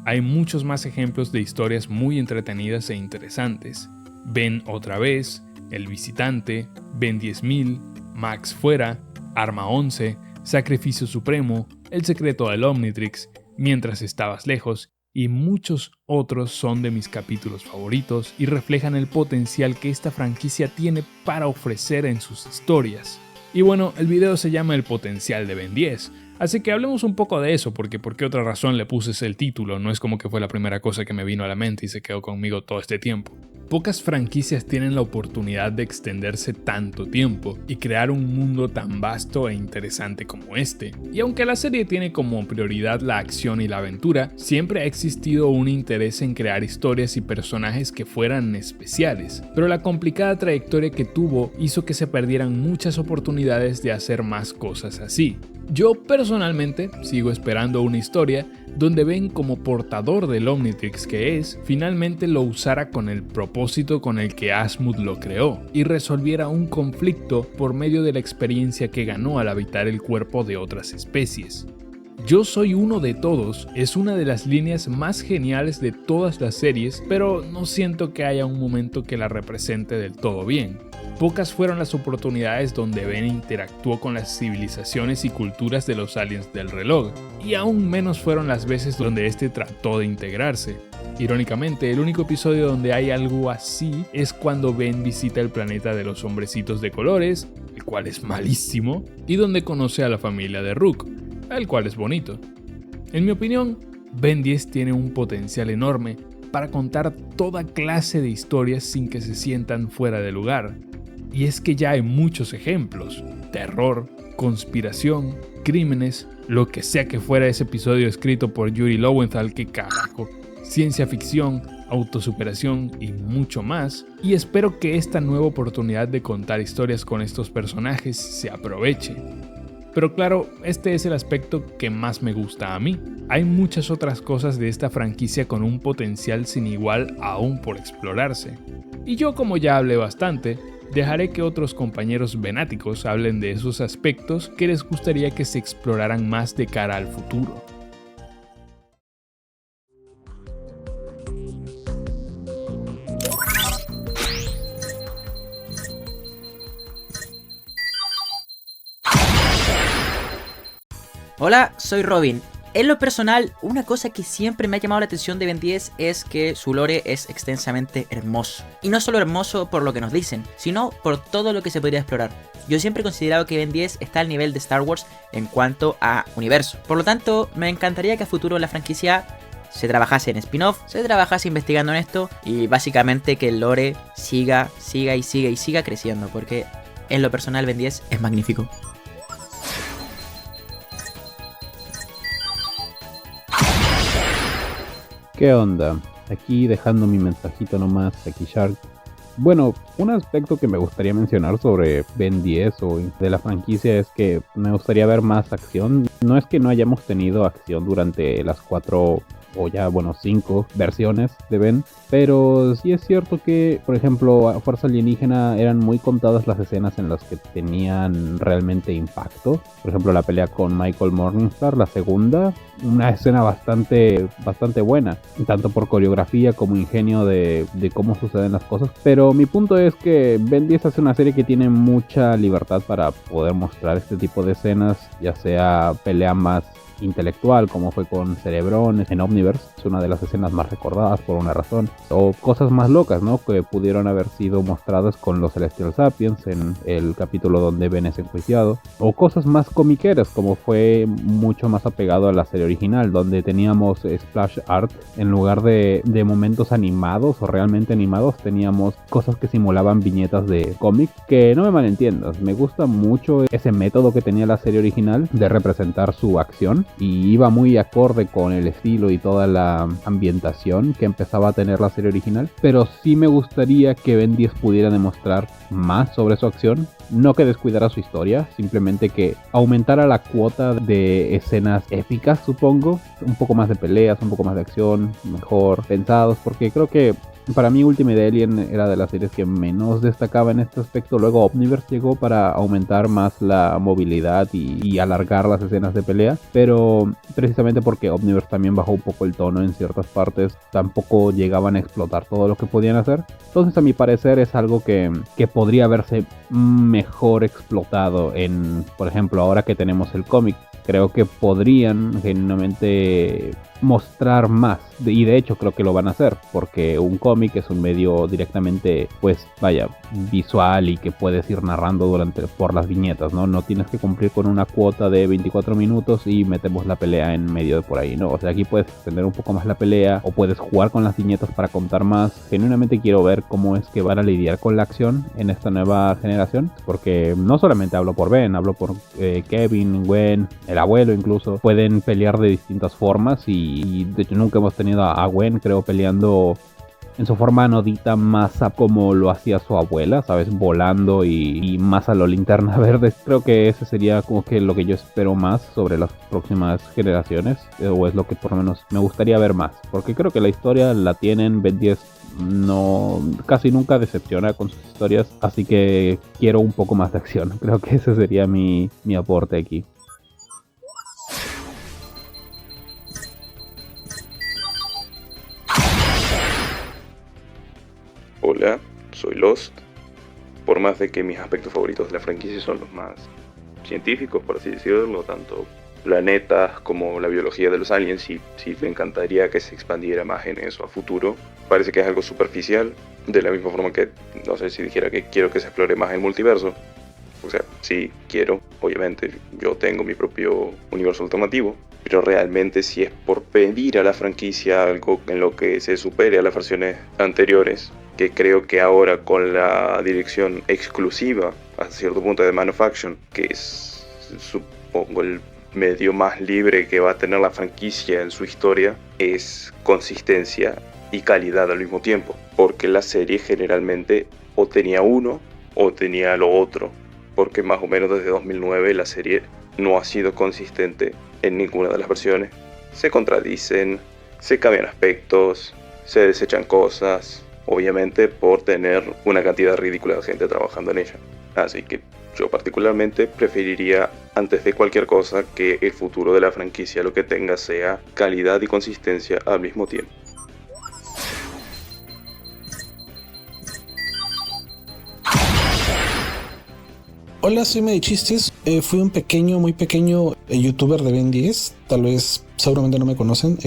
Hay muchos más ejemplos de historias muy entretenidas e interesantes. Ben otra vez, El visitante, Ben 10.000, Max fuera, Arma 11, Sacrificio Supremo, El secreto del Omnitrix, Mientras estabas lejos, y muchos otros son de mis capítulos favoritos y reflejan el potencial que esta franquicia tiene para ofrecer en sus historias. Y bueno, el video se llama El potencial de Ben 10, así que hablemos un poco de eso, porque por qué otra razón le puse ese el título, no es como que fue la primera cosa que me vino a la mente y se quedó conmigo todo este tiempo. Pocas franquicias tienen la oportunidad de extenderse tanto tiempo y crear un mundo tan vasto e interesante como este. Y aunque la serie tiene como prioridad la acción y la aventura, siempre ha existido un interés en crear historias y personajes que fueran especiales, pero la complicada trayectoria que tuvo hizo que se perdieran muchas oportunidades de hacer más cosas así. Yo personalmente sigo esperando una historia donde Ben, como portador del Omnitrix que es, finalmente lo usara con el propósito con el que Asmund lo creó y resolviera un conflicto por medio de la experiencia que ganó al habitar el cuerpo de otras especies. Yo soy uno de todos es una de las líneas más geniales de todas las series, pero no siento que haya un momento que la represente del todo bien. Pocas fueron las oportunidades donde Ben interactuó con las civilizaciones y culturas de los aliens del reloj, y aún menos fueron las veces donde este trató de integrarse. Irónicamente, el único episodio donde hay algo así es cuando Ben visita el planeta de los hombrecitos de colores, el cual es malísimo, y donde conoce a la familia de Rook, el cual es bonito. En mi opinión, Ben 10 tiene un potencial enorme para contar toda clase de historias sin que se sientan fuera de lugar. Y es que ya hay muchos ejemplos: terror, conspiración, crímenes, lo que sea que fuera ese episodio escrito por Yuri Lowenthal, que carajo, ciencia ficción, autosuperación y mucho más. Y espero que esta nueva oportunidad de contar historias con estos personajes se aproveche. Pero claro, este es el aspecto que más me gusta a mí. Hay muchas otras cosas de esta franquicia con un potencial sin igual aún por explorarse. Y yo, como ya hablé bastante, dejaré que otros compañeros venáticos hablen de esos aspectos que les gustaría que se exploraran más de cara al futuro. Hola, soy Robin. En lo personal, una cosa que siempre me ha llamado la atención de Ben 10 es que su lore es extensamente hermoso. Y no solo hermoso por lo que nos dicen, sino por todo lo que se podría explorar. Yo siempre he considerado que Ben 10 está al nivel de Star Wars en cuanto a universo. Por lo tanto, me encantaría que a futuro la franquicia se trabajase en spin-off, se trabajase investigando en esto y básicamente que el lore siga creciendo, porque en lo personal Ben 10 es magnífico. ¿Qué onda? Aquí dejando mi mensajito nomás, aquí Shark. Bueno, un aspecto que me gustaría mencionar sobre Ben 10 o de la franquicia es que me gustaría ver más acción. No es que no hayamos tenido acción durante las 4 o ya, 5 versiones de Ben, pero sí es cierto que, por ejemplo, a Fuerza Alienígena eran muy contadas las escenas en las que tenían realmente impacto. Por ejemplo, la pelea con Michael Morningstar, la segunda, una escena bastante buena, tanto por coreografía como ingenio de cómo suceden las cosas. Pero mi punto es que Ben 10 hace una serie que tiene mucha libertad para poder mostrar este tipo de escenas, ya sea pelea más intelectual, como fue con Cerebrón en Omniverse, es una de las escenas más recordadas por una razón, o cosas más locas, ¿no?, que pudieron haber sido mostradas con los Celestial Sapiens en el capítulo donde Ben es enjuiciado, o cosas más comiqueras, como fue mucho más apegado a la serie original, donde teníamos splash art en lugar de momentos animados o realmente animados, teníamos cosas que simulaban viñetas de cómic, que no me malentiendas, me gusta mucho ese método que tenía la serie original de representar su acción, y iba muy acorde con el estilo y toda la ambientación que empezaba a tener la serie original, pero sí me gustaría que Ben 10 pudiera demostrar más sobre su acción, no que descuidara su historia, simplemente que aumentara la cuota de escenas épicas, supongo, un poco más de peleas, un poco más de acción, mejor pensados, porque creo que para mí Ultimate Alien era de las series que menos destacaba en este aspecto. Luego Omniverse llegó para aumentar más la movilidad y alargar las escenas de pelea, pero precisamente porque Omniverse también bajó un poco el tono en ciertas partes, tampoco llegaban a explotar todo lo que podían hacer. Entonces, a mi parecer, es algo que podría verse mejor explotado en, por ejemplo, ahora que tenemos el cómic. Creo que podrían genuinamente mostrar más. Y de hecho creo que lo van a hacer, porque un cómic es un medio directamente, pues vaya, visual y que puedes ir narrando por las viñetas, ¿no? No tienes que cumplir con una cuota de 24 minutos y metemos la pelea en medio de por ahí, ¿no? O sea, aquí puedes extender un poco más la pelea o puedes jugar con las viñetas para contar más. Genuinamente quiero ver cómo es que van a lidiar con la acción en esta nueva generación, porque no solamente hablo por Ben, hablo por Kevin, Gwen, el abuelo incluso. Pueden pelear de distintas formas y de hecho nunca hemos tenido a Gwen, creo, peleando en su forma anodita, más a como lo hacía su abuela, ¿sabes? Volando y más a lo Linterna Verde. Creo que ese sería como que lo que yo espero más sobre las próximas generaciones, o es lo que por lo menos me gustaría ver más, porque creo que la historia la tienen. Ben 10 no, casi nunca decepciona con sus historias, así que quiero un poco más de acción. Creo que ese sería mi aporte aquí. Hola, soy Lost. Por más de que mis aspectos favoritos de la franquicia son los más científicos, por así decirlo, tanto planetas como la biología de los aliens, y me encantaría que se expandiera más en eso a futuro. Parece que es algo superficial, de la misma forma que, no sé, si dijera que quiero que se explore más el multiverso. O sea, sí, quiero, obviamente, yo tengo mi propio universo alternativo, pero realmente si es por pedir a la franquicia algo en lo que se supere a las versiones anteriores, que creo que ahora con la dirección exclusiva hasta cierto punto de Man of Action, que es, supongo, el medio más libre que va a tener la franquicia en su historia, es consistencia y calidad al mismo tiempo, porque la serie generalmente o tenía uno o tenía lo otro, porque más o menos desde 2009 la serie no ha sido consistente en ninguna de las versiones. Se contradicen, se cambian aspectos, se desechan cosas, obviamente por tener una cantidad ridícula de gente trabajando en ella. Así que yo particularmente preferiría, antes de cualquier cosa, que el futuro de la franquicia lo que tenga sea calidad y consistencia al mismo tiempo. Hola, soy Medichistes. Fui un muy pequeño youtuber de Ben 10. Tal vez, seguramente no me conocen.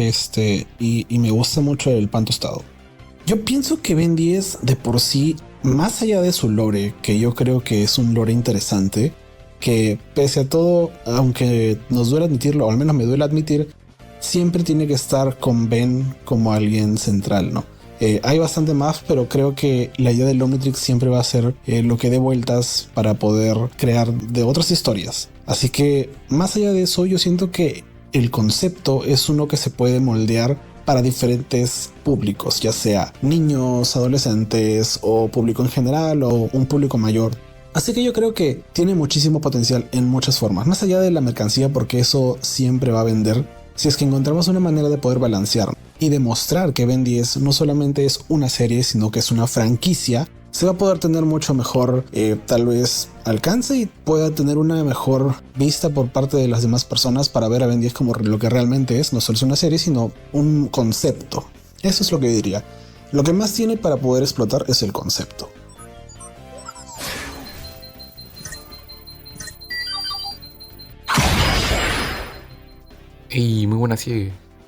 Y me gusta mucho el pan tostado. Yo pienso que Ben 10 de por sí, más allá de su lore, que yo creo que es un lore interesante, que pese a todo, aunque nos duele admitirlo, o al menos me duele admitir, siempre tiene que estar con Ben como alguien central, ¿no? Hay bastante más, pero creo que la idea del Omnitrix siempre va a ser lo que dé vueltas para poder crear de otras historias. Así que, más allá de eso, yo siento que el concepto es uno que se puede moldear para diferentes públicos, ya sea niños, adolescentes o público en general o un público mayor. Así que yo creo que tiene muchísimo potencial en muchas formas, más allá de la mercancía, porque eso siempre va a vender. Si es que encontramos una manera de poder balancear y demostrar que Ben 10 no solamente es una serie, sino que es una franquicia, se va a poder tener mucho mejor tal vez alcance y pueda tener una mejor vista por parte de las demás personas para ver a Ben 10 como lo que realmente es, no solo es una serie, sino un concepto. Eso es lo que diría. Lo que más tiene para poder explotar es el concepto. Hey, muy buenas,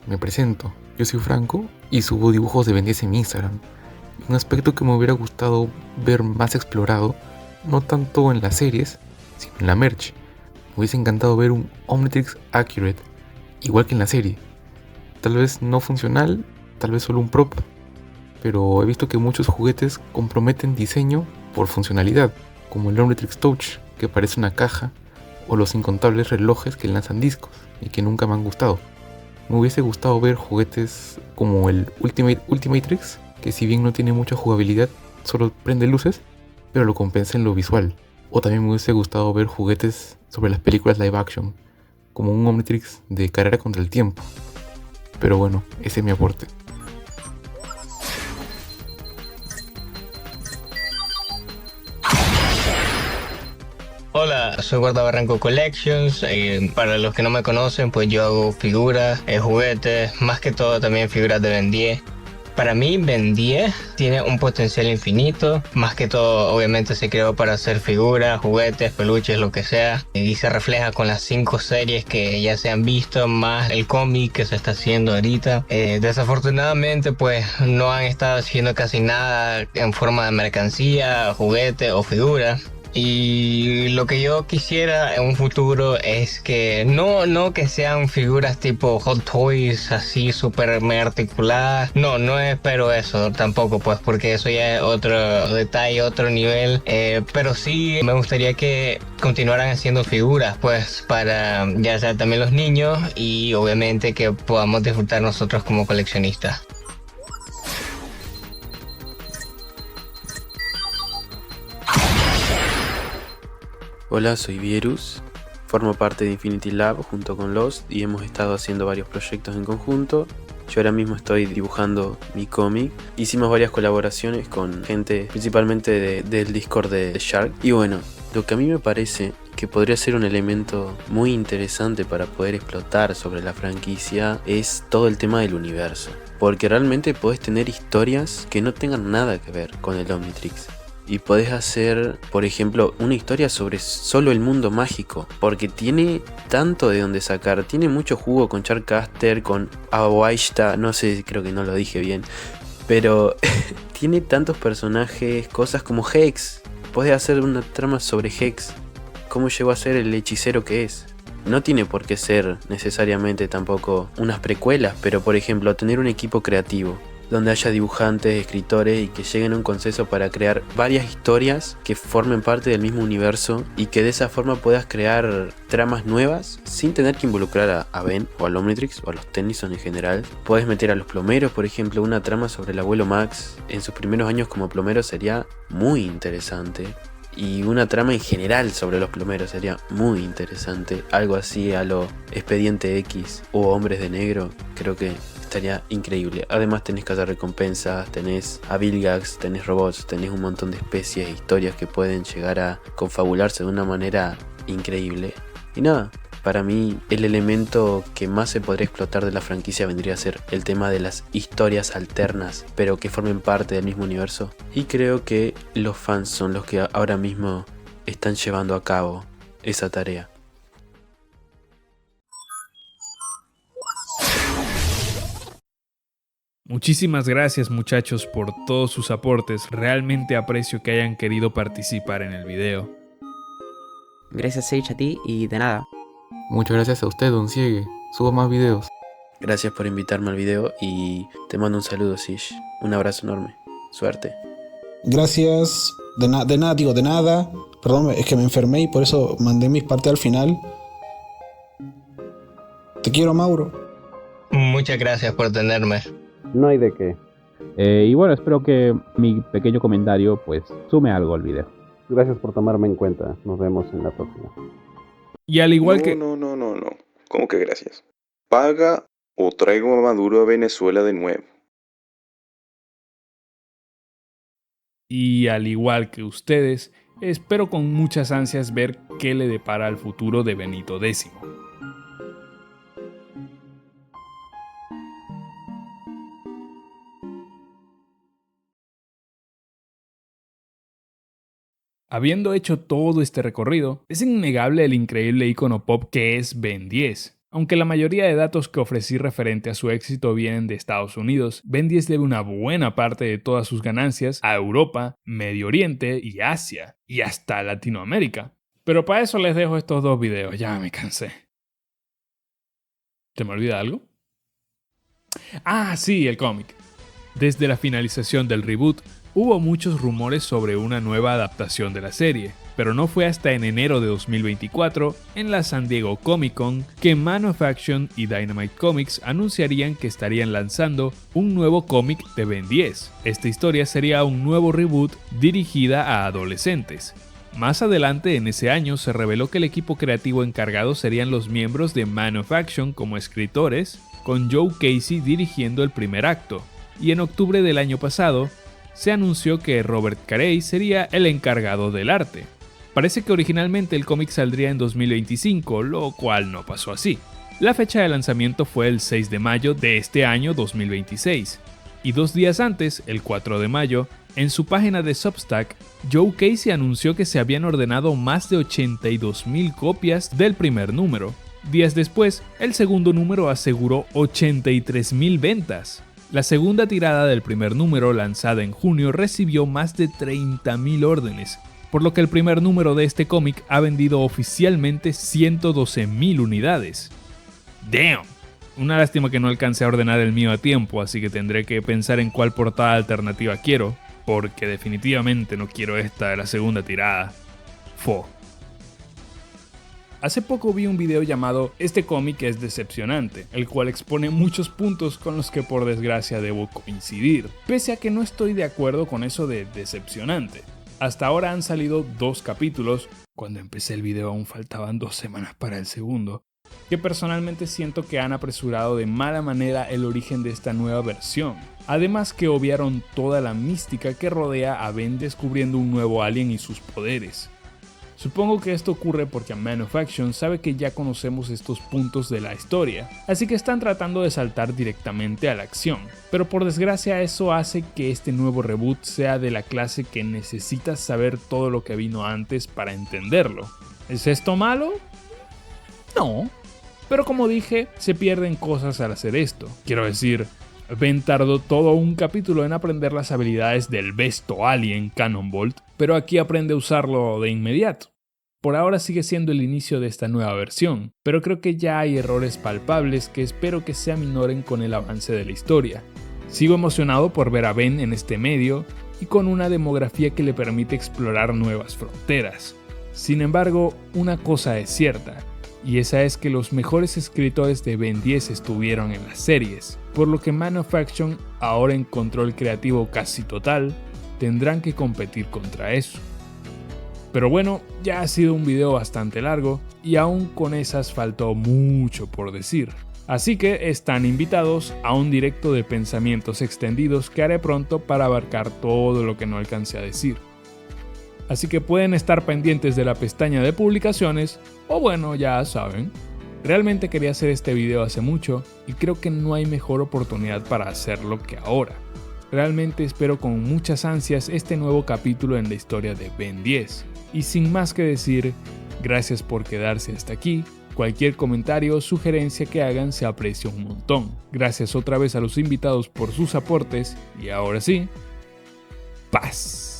me presento. Yo soy Franco y subo dibujos de Ben 10 en mi Instagram. Un aspecto que me hubiera gustado ver más explorado, no tanto en las series, sino en la merch. Me hubiese encantado ver un Omnitrix Accurate, igual que en la serie. Tal vez no funcional, tal vez solo un prop, pero he visto que muchos juguetes comprometen diseño por funcionalidad, como el Omnitrix Touch, que parece una caja, o los incontables relojes que lanzan discos y que nunca me han gustado. Me hubiese gustado ver juguetes como el Ultimatrix, que si bien no tiene mucha jugabilidad, solo prende luces, pero lo compensa en lo visual. O también me hubiese gustado ver juguetes sobre las películas live action, como un Omnitrix de carrera contra el tiempo. Pero bueno, ese es mi aporte. Hola, soy Guarda Barranco Collections. Para los que no me conocen, pues yo hago figuras, juguetes, más que todo también figuras de Ben 10. Para mí, Ben 10 tiene un potencial infinito. Más que todo, obviamente se creó para hacer figuras, juguetes, peluches, lo que sea. Y se refleja con las 5 series que ya se han visto, más el cómic que se está haciendo ahorita. Desafortunadamente, pues no han estado haciendo casi nada en forma de mercancía, juguete o figura. Y lo que yo quisiera en un futuro es que no que sean figuras tipo Hot Toys así súper mega articuladas. No espero eso tampoco, pues, porque eso ya es otro detalle, otro nivel. Pero sí me gustaría que continuaran haciendo figuras, pues, para ya sea también los niños y obviamente que podamos disfrutar nosotros como coleccionistas. Hola, soy Vierus, formo parte de Infinity Lab junto con Lost y hemos estado haciendo varios proyectos en conjunto. Yo ahora mismo estoy dibujando mi cómic. Hicimos varias colaboraciones con gente principalmente del Discord de Shark. Y bueno, lo que a mí me parece que podría ser un elemento muy interesante para poder explotar sobre la franquicia es todo el tema del universo. Porque realmente podés tener historias que no tengan nada que ver con el Omnitrix. Y podés hacer, por ejemplo, una historia sobre solo el mundo mágico. Porque tiene tanto de donde sacar. Tiene mucho jugo con Sharkcaster, con Awaishta. No sé, creo que no lo dije bien. Pero tiene tantos personajes, cosas como Hex. Podés hacer una trama sobre Hex. Cómo llegó a ser el hechicero que es. No tiene por qué ser necesariamente tampoco unas precuelas. Pero por ejemplo, tener un equipo creativo. Donde haya dibujantes, escritores y que lleguen a un consenso para crear varias historias que formen parte del mismo universo y que de esa forma puedas crear tramas nuevas sin tener que involucrar a Ben o al Omnitrix o a los Tennyson en general. Puedes meter a los plomeros, por ejemplo, una trama sobre el abuelo Max en sus primeros años como plomero sería muy interesante. Y una trama en general sobre los plomeros sería muy interesante. Algo así a lo Expediente X o Hombres de Negro, creo que estaría increíble. Además tenés cazarrecompensas, tenés a Vilgax, tenés robots, tenés un montón de especies e historias que pueden llegar a confabularse de una manera increíble. Y nada, para mí el elemento que más se podría explotar de la franquicia vendría a ser el tema de las historias alternas, pero que formen parte del mismo universo. Y creo que los fans son los que ahora mismo están llevando a cabo esa tarea. Muchísimas gracias muchachos por todos sus aportes, realmente aprecio que hayan querido participar en el video. Gracias Sage a ti y de nada. Muchas gracias a usted, Don Ciegue. Subo más videos. Gracias por invitarme al video y te mando un saludo, Sish. Un abrazo enorme. Suerte. Gracias. De nada. Perdón, es que me enfermé y por eso mandé mis partes al final. Te quiero, Mauro. Muchas gracias por tenerme. No hay de qué. Y bueno, espero que mi pequeño comentario pues sume algo al video. Gracias por tomarme en cuenta. Nos vemos en la próxima. Y al igual que... No. ¿Cómo que gracias? Paga o traigo a Maduro a Venezuela de nuevo. Y al igual que ustedes, espero con muchas ansias ver qué le depara al futuro de Benito X. Habiendo hecho todo este recorrido, es innegable el increíble icono pop que es Ben 10. Aunque la mayoría de datos que ofrecí referente a su éxito vienen de Estados Unidos, Ben 10 debe una buena parte de todas sus ganancias a Europa, Medio Oriente y Asia, y hasta Latinoamérica. Pero para eso les dejo estos dos videos, ya me cansé. ¿Se me olvida algo? Ah, sí, el cómic. Desde la finalización del reboot, hubo muchos rumores sobre una nueva adaptación de la serie, pero no fue hasta en enero de 2024, en la San Diego Comic Con, que Man of Action y Dynamite Comics anunciarían que estarían lanzando un nuevo cómic de Ben 10. Esta historia sería un nuevo reboot dirigida a adolescentes. Más adelante en ese año se reveló que el equipo creativo encargado serían los miembros de Man of Action como escritores, con Joe Casey dirigiendo el primer acto, y en octubre del año pasado, se anunció que Robert Carey sería el encargado del arte. Parece que originalmente el cómic saldría en 2025, lo cual no pasó así. La fecha de lanzamiento fue el 6 de mayo de este año 2026. Y 2 días antes, el 4 de mayo, en su página de Substack, Joe Casey anunció que se habían ordenado más de 82,000 copias del primer número. Días después, el segundo número aseguró 83,000 ventas. La segunda tirada del primer número, lanzada en junio, recibió más de 30,000 órdenes, por lo que el primer número de este cómic ha vendido oficialmente 112,000 unidades. ¡Damn! Una lástima que no alcancé a ordenar el mío a tiempo, así que tendré que pensar en cuál portada alternativa quiero, porque definitivamente no quiero esta de la segunda tirada. Hace poco vi un video llamado "Este cómic es decepcionante", el cual expone muchos puntos con los que por desgracia debo coincidir, pese a que no estoy de acuerdo con eso de decepcionante. Hasta ahora han salido 2 capítulos, cuando empecé el video aún faltaban 2 semanas para el segundo, que personalmente siento que han apresurado de mala manera el origen de esta nueva versión. Además que obviaron toda la mística que rodea a Ben descubriendo un nuevo alien y sus poderes. Supongo que esto ocurre porque Man of Action sabe que ya conocemos estos puntos de la historia, así que están tratando de saltar directamente a la acción. Pero por desgracia eso hace que este nuevo reboot sea de la clase que necesitas saber todo lo que vino antes para entenderlo. ¿Es esto malo? No. Pero como dije, se pierden cosas al hacer esto. Quiero decir, Ben tardó todo un capítulo en aprender las habilidades del besto alien Cannonbolt, pero aquí aprende a usarlo de inmediato. Por ahora sigue siendo el inicio de esta nueva versión, pero creo que ya hay errores palpables que espero que se aminoren con el avance de la historia. Sigo emocionado por ver a Ben en este medio y con una demografía que le permite explorar nuevas fronteras. Sin embargo, una cosa es cierta, y esa es que los mejores escritores de Ben 10 estuvieron en las series, por lo que Man of Action, ahora en control creativo casi total, tendrán que competir contra eso. Pero bueno, ya ha sido un video bastante largo y aún con esas faltó mucho por decir. Así que están invitados a un directo de pensamientos extendidos que haré pronto para abarcar todo lo que no alcancé a decir. Así que pueden estar pendientes de la pestaña de publicaciones, o bueno, ya saben. Realmente quería hacer este video hace mucho y creo que no hay mejor oportunidad para hacerlo que ahora. Realmente espero con muchas ansias este nuevo capítulo en la historia de Ben 10. Y sin más que decir, gracias por quedarse hasta aquí. Cualquier comentario o sugerencia que hagan se aprecia un montón. Gracias otra vez a los invitados por sus aportes y ahora sí, paz.